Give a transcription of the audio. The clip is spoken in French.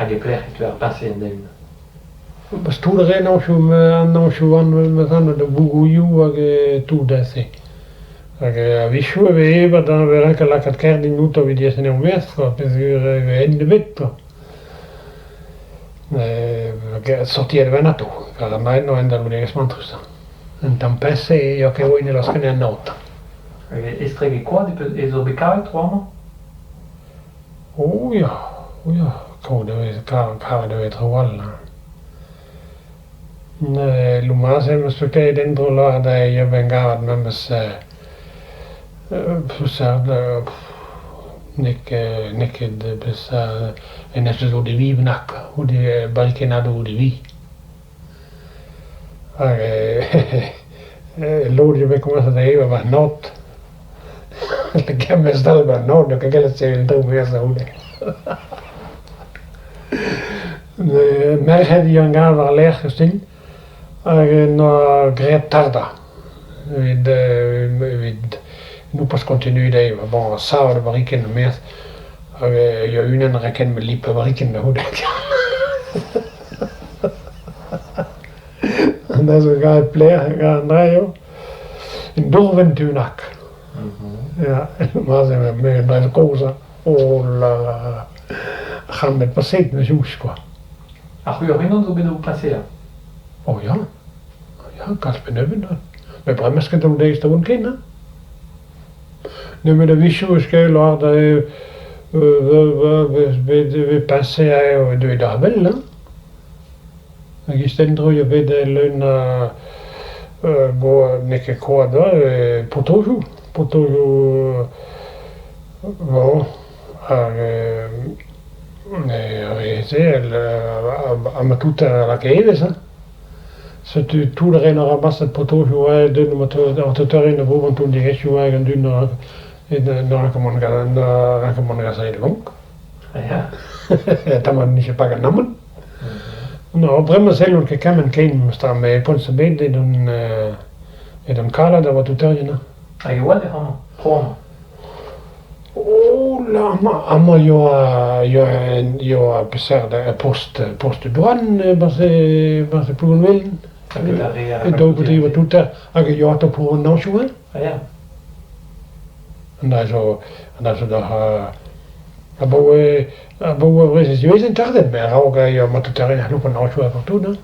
je pleegt het wel passie in de. Mas tuure não chu an matana de buguiu ag tu desse. Ag vishu ve dan vera que la cat di nuto vi di essere un verso per en de vetto. Che sortire venato, cara mai no enda lu negas mantrusa. En tampesse io che vuoi nella scena nota. Is er quoi is er bekend waarom? Oh ja, code de weet gewoon. Lumase mă dentro la da io venga members pusar nek de besa en het zo de wie nak hoe de balkenado de wie. Lord me come sa io va not. Le chiama stalba no, che che le c'è il tuo mesa ude. Maar heb je een gaar leer gezien? No Gret tarda. Nu pas continu de bon saur de riken meer. Je unen reken me liep riken de hoe dat. En dat is een gaar pleeg gaan draaien. In doorwentunak. Ja, maar ze met bij de koza. Oh la. Gaan met passeert met zoes quoi. Ach, je herinnert ook in de passeren. Oh ja, kan je benieuwen dan. Maar bij mij is het ook deze te kennen. Nu met de wisje is heel hard dat we passeren, we doen dat wel, hè. En je stelt er bij de leun go neke quoi daar, potoju, wow, ama tuta la que eres, hè. Så tu der en rabasse på to joe dun med to tør inn på vant de ikke joe en dun når kan man ga seg det Ja. Da man ikke paga namen. No, bremma selv che kan man kein sta me ponse bede den kala da wat tør ina. Ai wel det har man. Oh la amma jo besær da post douane base plunvelden. En då bedriver du där att jag tar på nationen. Ja. En daar zo daar abo precies je weet het toch dat meer ook je moet het erin lopen nationen voor doen.